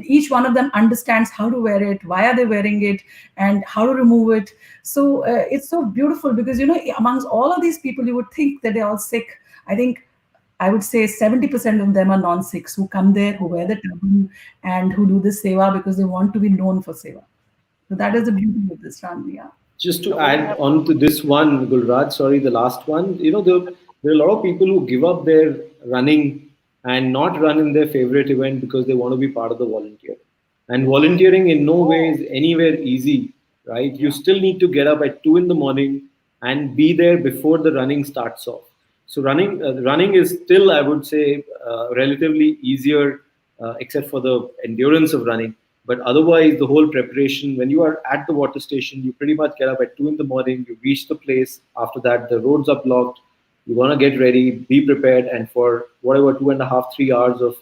each one of them understands how to wear it, why are they wearing it, and how to remove it. So it's so beautiful, because amongst all of these people, you would think that they're all Sikh. I think I would say 70% of them are non-Sikhs who come there, who wear the turban, and who do this seva because they want to be known for seva. So that is the beauty of this run. Yeah. Just to now we add have. on to this one, Gulraj, sorry, the last one, there are a lot of people who give up their running and not run in their favorite event because they want to be part of the volunteer. And volunteering in no way is anywhere easy, right? You Yeah, still need to get up at 2 in the morning and be there before the running starts off. So running is still, I would say, relatively easier, except for the endurance of running. But otherwise, the whole preparation, when you are at the water station, you pretty much get up at 2 in the morning, you reach the place. After that, the roads are blocked. You want to get ready, be prepared. And for whatever 2.5, 3 hours of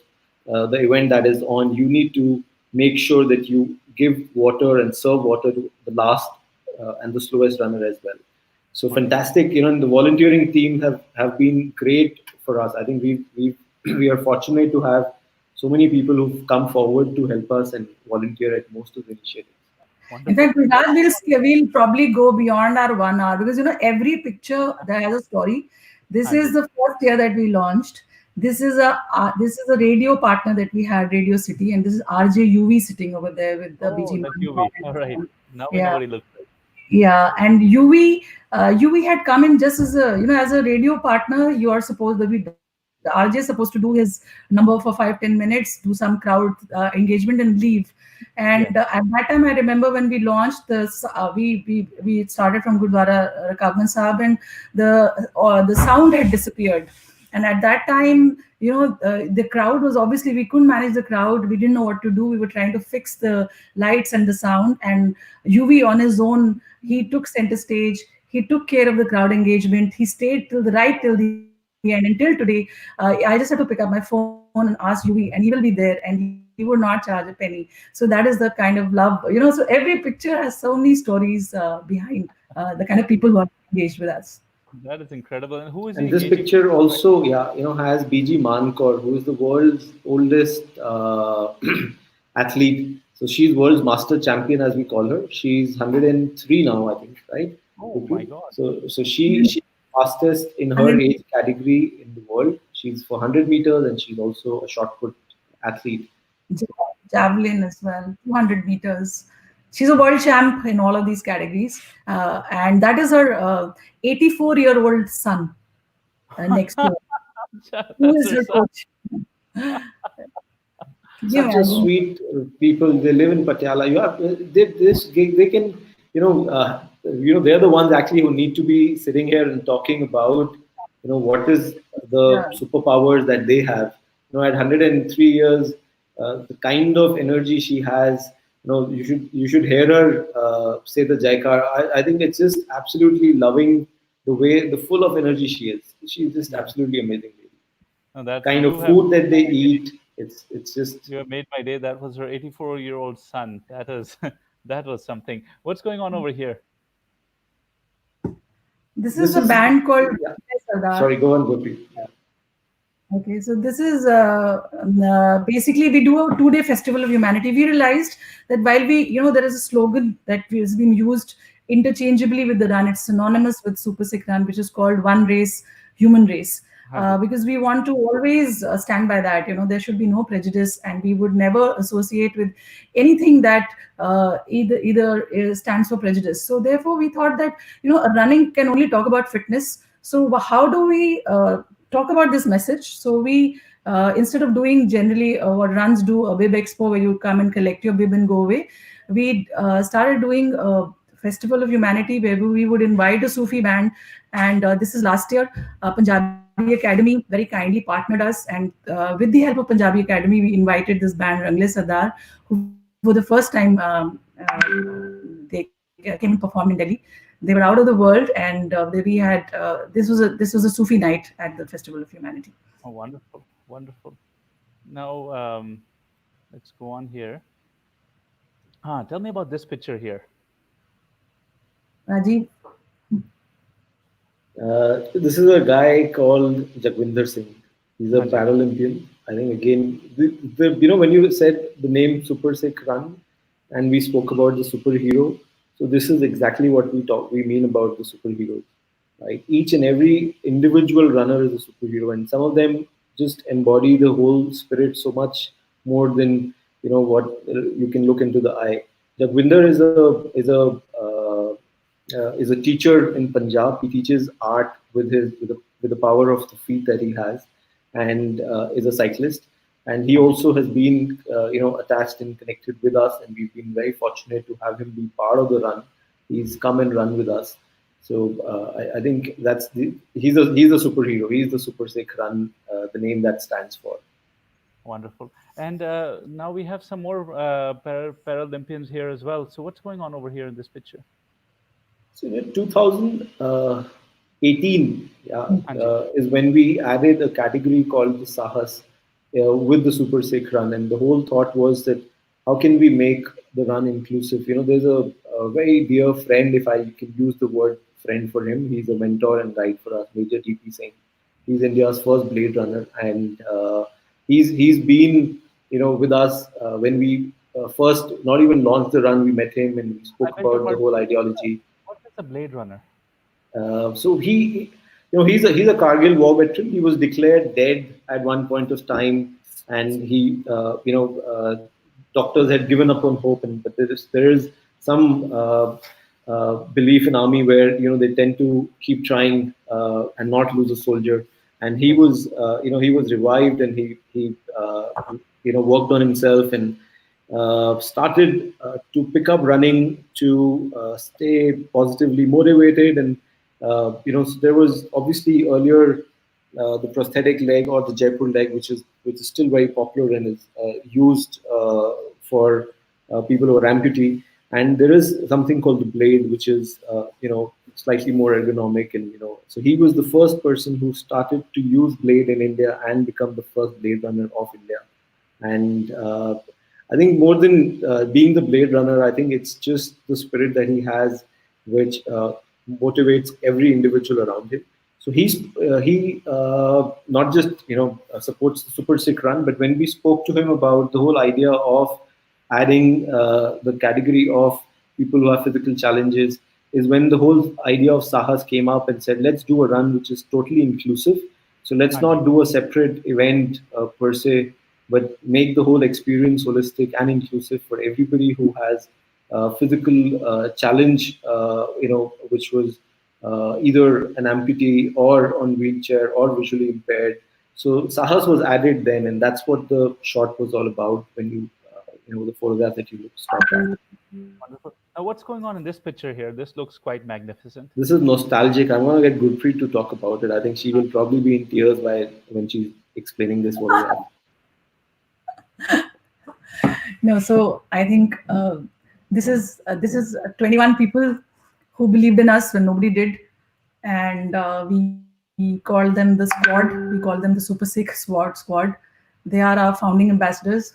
the event that is on, you need to make sure that you give water and serve water to the last and the slowest runner as well. So fantastic, and the volunteering team have been great for us. I think we are fortunate to have so many people who've come forward to help us and volunteer at most of the initiatives. In Wonderful. fact, Gulraj, we'll probably go beyond our 1 hour because every picture that has a story. This is Hanji. the fourth year that we launched. This is a radio partner that we had, Radio City, and this is RJ UV sitting over there with the Oh, BG that Man. UV. All right. Now we know Yeah, what he looks like. yeah, and UV had come in just as a radio partner. You are supposed to be the RJ is supposed to do his number for 5-10 minutes, do some crowd engagement, and leave. And Yes. at that time, I remember when we launched this, we started from Gurdwara Rakabgan Sahib, and the sound had disappeared. And at that time, the crowd was obviously we couldn't manage the crowd. We didn't know what to do. We were trying to fix the lights and the sound. And UV on his own, he took center stage. He took care of the crowd engagement. He stayed till the end. Until today, I just have to pick up my phone and ask UV, and he will be there, and he would not charge a penny. So that is the kind of love. So every picture has so many stories behind the kind of people who are engaged with us. That is incredible. And who is he And this engaging picture with? also, yeah, has BG Mankor, who is the world's oldest athlete. So she's world's master champion, as we call her. She's 103 now, I think, right? Oh my Gurpreet? God. So she's fastest in And her then age category in the world. She's for 100 meters, and she's also a shot put athlete. javelin as well, 200 meters. She's a world champ in all of these categories. And that is her 84-year-old son next to her, who That's is her her son. coach. Can you Such a imagine? sweet people. They live in Patiala. They can, they're the ones actually who need to be sitting here and talking about, what is the Yeah. superpowers that they have. At 103 years, the kind of energy she has. You should hear her say the Jaikar. I think it's just absolutely loving the full of energy she is. She's just Yeah. absolutely amazing lady. No, that's Kind you of have food that they eat. It's just you have made my day. That was her 84-year-old son. That is that was something. What's going on over here? This is this a is band called yeah. Sardar. Sorry, go on, Gurpreet. Yeah. Okay, so this is basically we do a 2-day festival of humanity. We realized that while there is a slogan that has been used interchangeably with the run. It's synonymous with SuperSikh run, which is called One Race, Human Race. Hanji. Because we want to always stand by that. There should be no prejudice, and we would never associate with anything that either stands for prejudice. So therefore, we thought that running can only talk about fitness. So how do we talk about this message? So we instead of doing generally what runs do, a bib expo where you come and collect your bib and go away, we started doing a festival of humanity where we would invite a Sufi band. And this is last year. Punjabi Academy very kindly partnered us, and with the help of Punjabi Academy, we invited this band Rangle Sardar, who for the first time they came and performed in Delhi. They were out of the world, and we had this was a Sufi night at the Festival of Humanity. Oh, wonderful, wonderful. Now let's go on here. Tell me about this picture here. Rajiv, This is a guy called Jagwinder Singh. He's a Hanji. Paralympian. I think again, when you said the name Super Sikh Run, and we spoke about the superhero, so this is exactly what we mean about the superheroes, right? Each and every individual runner is a superhero, and some of them just embody the whole spirit so much more than what you can look into the eye. Jagwinder is a teacher in Punjab. He teaches art with the power of the feet that he has, and is a cyclist. And he also has been attached and connected with us, and we've been very fortunate to have him be part of the run. He's come and run with us. So I think he's a superhero. He's the Super Sikh Run, the name that stands for. Wonderful. And now we have some more Paralympians here as well. So what's going on over here in this picture? So 2018 Hanji. is when we added a category called the Sahas with the Super Sikh Run, and the whole thought was that how can we make the run inclusive. There's a very dear friend, if I can use the word friend for him. He's a mentor and guide for us, Major TP Singh. He's India's first Blade Runner, and he's been with us when we first not even launched the run. We met him and we I spoke beg your about the pardon. whole ideology. What is a Blade Runner? So he's a Kargil war veteran. He was declared dead at one point of time, and doctors had given up on hope. And but there is some belief in army where they tend to keep trying and not lose a soldier. And he Yes. was he was revived, and he worked on himself and started to pick up running to stay positively motivated. And so there was obviously earlier the prosthetic leg or the Jaipur leg, which is still very popular and is used for people who are amputee. And there is something called the blade, which is slightly more ergonomic. And so he was the first person who started to use blade in India and become the first blade runner of India. And I think more than being the Blade Runner, I think it's just the spirit that he has, which motivates every individual around him. So he not just supports the Super Sikh run, but when we spoke to him about the whole idea of adding the category of people who have physical challenges, is when the whole idea of Sahas came up and said, let's do a run which is totally inclusive. So let's Anji. not do a separate event per se, but make the whole experience holistic and inclusive for everybody who has physical challenge, which was either an amputee or on wheelchair or visually impaired. So Sahas was added then, and that's what the shot was all about when the photograph that you stopped at. Wonderful. Now, what's going on in this picture here? This looks quite magnificent. This is nostalgic. I'm going to get Gurpreet to talk about it. I think she will probably be in tears when she's explaining this photograph. No, so I think this is 21 people who believed in us when nobody did, and we called them the squad. We call them the Super Sikh Squad. They are our founding ambassadors.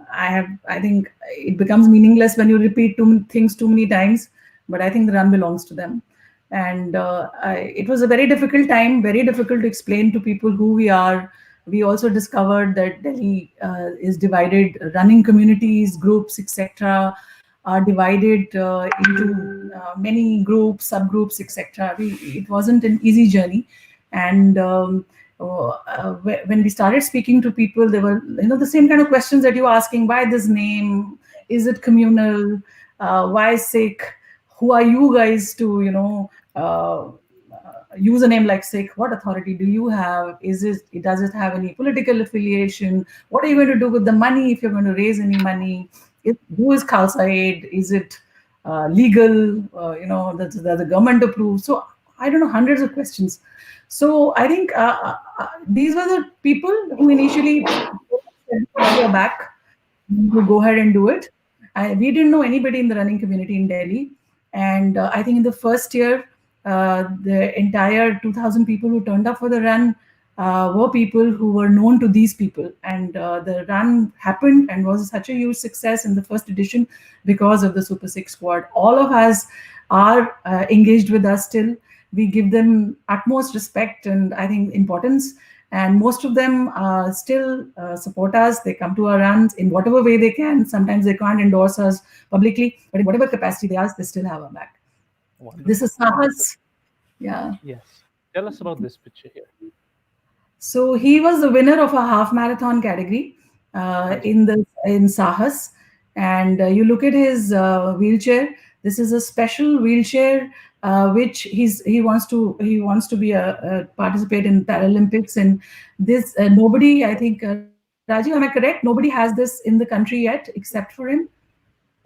I think it becomes meaningless when you repeat things too many times, but I think the run belongs to them. And it was a very difficult time, very difficult to explain to people who we are. We also discovered that Delhi is divided, running communities, groups, etc., are divided into many groups, subgroups, etc. It wasn't an easy journey, and when we started speaking to people, they were the same kind of questions that you were asking: why this name? Is it communal? Why Sikh? Who are you guys to use a name like Sikh? What authority do you have? Does it have any political affiliation? What are you going to do with the money if you're going to raise any money? Who is Khalsa Aid? Is it legal? Does the government approve? So I don't know, hundreds of questions. So I think these were the people who initially said, "You're back, you go ahead and do it." We didn't know anybody in the running community in Delhi, and I think in the first year, the entire 2,000 people who turned up for the run were people who were known to these people, and the run happened and was such a huge success in the first edition because of the Super Six squad. All of us are engaged with us still. We give them utmost respect and I think importance, and most of them still support us. They come to our runs in whatever way they can. Sometimes they can't endorse us publicly, but in whatever capacity they ask, they still have our back. This Wonderful. is Sahas. Yeah. Yes. Tell us about this picture here. So he was the winner of a half marathon category Anji. in Sahas, and you look at his wheelchair. This is a special wheelchair which he wants to be a participate in Paralympics. And this nobody, I think, Rajiv, am I correct? Nobody has this in the country yet except for him.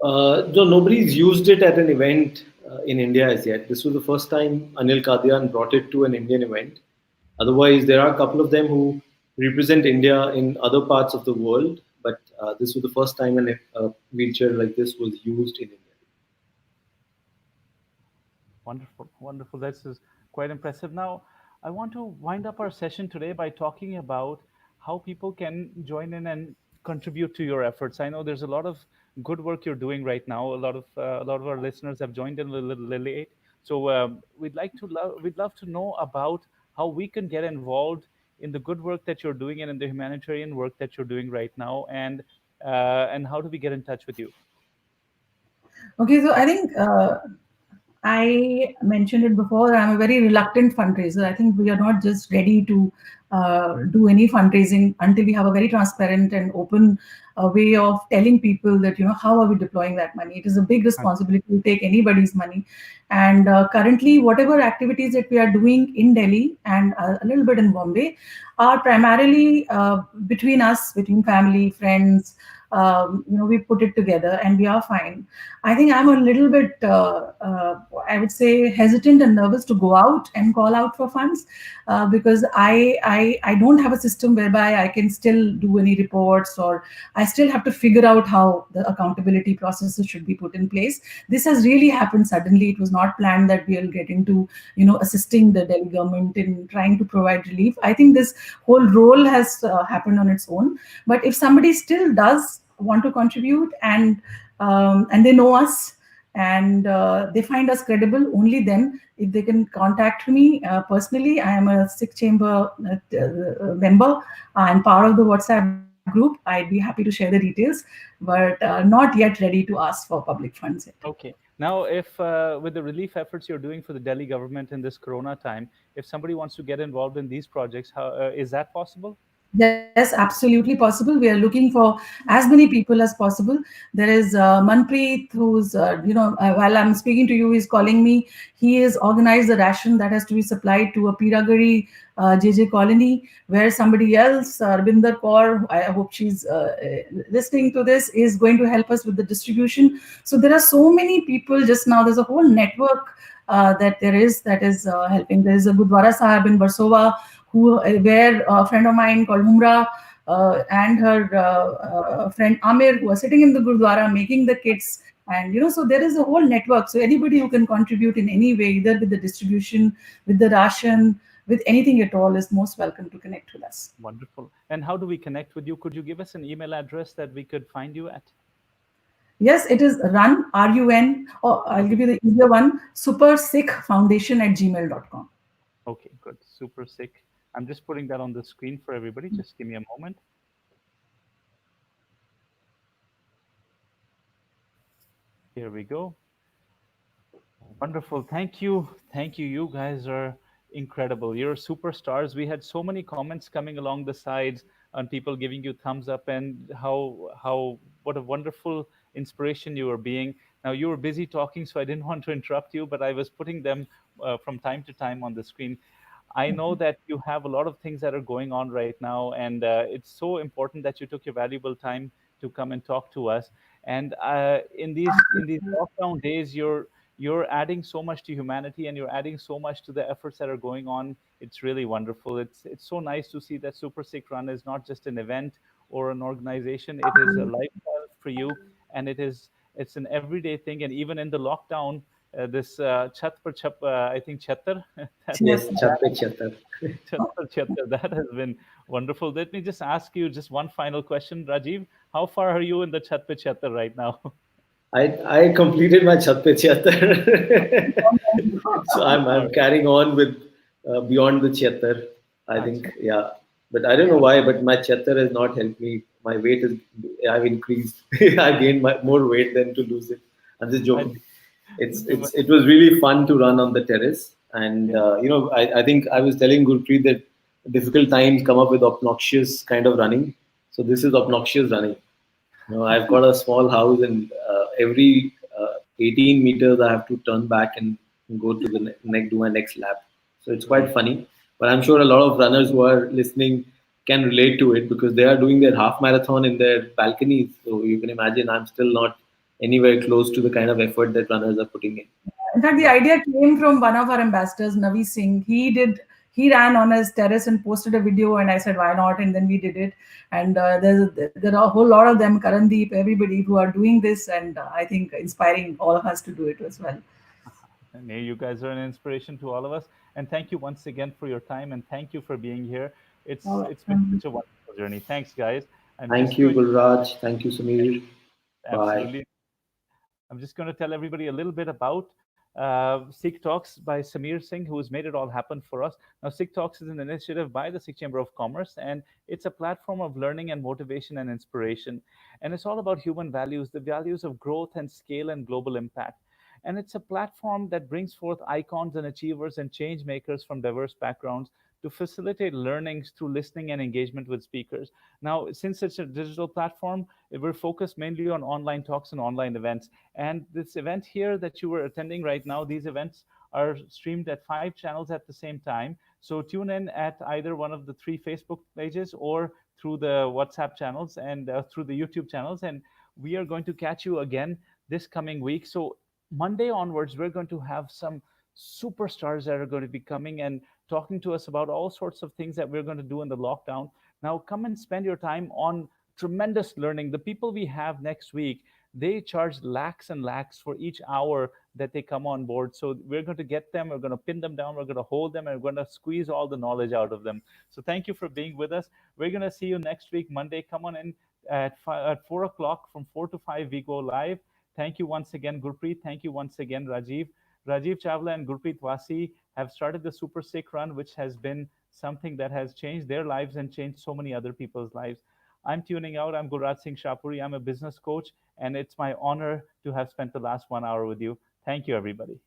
No, nobody's used it at an event in India as yet. This was the first time Anil Kadian brought it to an Indian event. Otherwise, there are a couple of them who represent India in other parts of the world, but this was the first time a wheelchair like this was used in India. Wonderful. Wonderful. This is quite impressive. Now, I want to wind up our session today by talking about how people can join in and contribute to your efforts. I know there's a lot of good work you're doing right now. A lot of our listeners have joined in a little late, so we'd love to know about how we can get involved in the good work that you're doing and in the humanitarian work that you're doing right now, and how do we get in touch with you? Okay, so I think I mentioned it before. I'm a very reluctant fundraiser. I think we are not just ready to do any fundraising until we have a very transparent and open way of telling people that, how are we deploying that money. It is a big responsibility to take anybody's money. And currently, whatever activities that we are doing in Delhi and a little bit in Bombay are primarily between us, between family, friends. We put it together and we are fine. I think I'm a little bit, I would say, hesitant and nervous to go out and call out for funds because I don't have a system whereby I can still do any reports, or I still have to figure out how the accountability processes should be put in place. This has really happened suddenly. It was not planned that we'll get into, assisting the Delhi government in trying to provide relief. I think this whole role has happened on its own. But if somebody still does want to contribute and they know us and they find us credible, only then if they can contact me personally. I am a Sikh chamber member and part of the WhatsApp group. I'd be happy to share the details, but not yet ready to ask for public funds yet. Okay. Now, if with the relief efforts you're doing for the Delhi government in this Corona time, if somebody wants to get involved in these projects, how is that possible? Yes, absolutely possible. We are looking for as many people as possible. There is Manpreet, who's, while I'm speaking to you, he's calling me. He has organized a ration that has to be supplied to a Piragari JJ colony, where somebody else, Arbinder Kaur, I hope she's listening to this, is going to help us with the distribution. So there are so many people just now. There's a whole network that is helping. There is a Gurdwara Sahib in Barsova, where a friend of mine called Humra and her friend Amir, who are sitting in the Gurdwara making the kits. And so there is a whole network. So anybody who can contribute in any way, either with the distribution, with the ration, with anything at all, is most welcome to connect with us. Wonderful. And how do we connect with you? Could you give us an email address that we could find you at? Yes, it is run, RUN, or I'll Okay. give you the easier one, SuperSikhFoundation@gmail.com. Okay, good. Super sick. I'm just putting that on the screen for everybody. Just give me a moment. Here we go. Wonderful. Thank you. Thank you. You guys are incredible. You're superstars. We had so many comments coming along the sides on people giving you thumbs up, and how what a wonderful inspiration you were being. Now you were busy talking, so I didn't want to interrupt you, but I was putting them from time to time on the screen. I know that you have a lot of things that are going on right now, and it's so important that you took your valuable time to come and talk to us. And in these lockdown days, you're adding so much to humanity, and you're adding so much to the efforts that are going on. It's really wonderful. It's so nice to see that Super Sikh Run is not just an event or an organization. It is a lifestyle for you, and it's an everyday thing. And even in the lockdown, this chat per chap, I think chatter, that Yes, Yes. chat pe chatar. chatter, chatter, that has been wonderful. Let me just ask you just one final question, Rajiv. How far are you in the chat pe chatter right now? I completed my chat pe chatar. So All I'm right. carrying on with beyond the chatar. I think, Acha. yeah, but I don't know why. But my chatar has not helped me. My weight is I've increased. I gained more weight than to lose it. I'm just I joking. think It was really fun to run on the terrace, and yeah. I think I was telling Gurpreet that difficult times come up with obnoxious kind of running. So this is obnoxious running. I've got a small house, and every 18 meters I have to turn back and go to the do my next lap. So it's quite Right. funny. But I'm sure a lot of runners who are listening can relate to it because they are doing their half marathon in their balconies. So you can imagine I'm still not anywhere close to the kind of effort that runners are putting in. In fact, the Right. idea came from one of our ambassadors, Navi Singh. He ran on his terrace and posted a video, and I said, "Why not?" And then we did it. And there are a whole lot of them, Karandeep, everybody who are doing this, and I think inspiring all of us to do it as well. And you guys are an inspiration to all of us. And thank you once again for your time, and thank you for being here. All It's been right. such a wonderful journey. Thanks, guys. I'm Thank just you, going. Gulraj. Thank you, Samir. Bye. Absolutely. I'm just going to tell everybody a little bit about Sikh Talks by Samir Singh, who has made it all happen for us. Now, Sikh Talks is an initiative by the Sikh Chamber of Commerce, and it's a platform of learning and motivation and inspiration. And it's all about human values, the values of growth and scale and global impact. And it's a platform that brings forth icons and achievers and change makers from diverse backgrounds to facilitate learnings through listening and engagement with speakers. Now, since it's a digital platform, we're focused mainly on online talks and online events. And this event here that you were attending right now, these events are streamed at 5 channels at the same time. So tune in at either one of the 3 Facebook pages or through the WhatsApp channels and through the YouTube channels. And we are going to catch you again this coming week. So Monday onwards, we're going to have some superstars that are going to be coming and talking to us about all sorts of things that we're going to do in the lockdown. Now, come and spend your time on tremendous learning. The people we have next week, they charge lakhs and lakhs for each hour that they come on board. So we're going to get them, we're going to pin them down, we're going to hold them, and we're going to squeeze all the knowledge out of them. So thank you for being with us. We're going to see you next week, Monday. Come on in at 4 o'clock. From 4 to 5, we go live. Thank you once again, Gurpreet. Thank you once again, Rajiv. Rajiv Chawla and Gurpreet Wasi have started the Super Sikh run, which has been something that has changed their lives and changed so many other people's lives. I'm tuning out. I'm Gulraj Shahpuri. I'm a business coach, and it's my honor to have spent the last 1 hour with you. Thank you, everybody.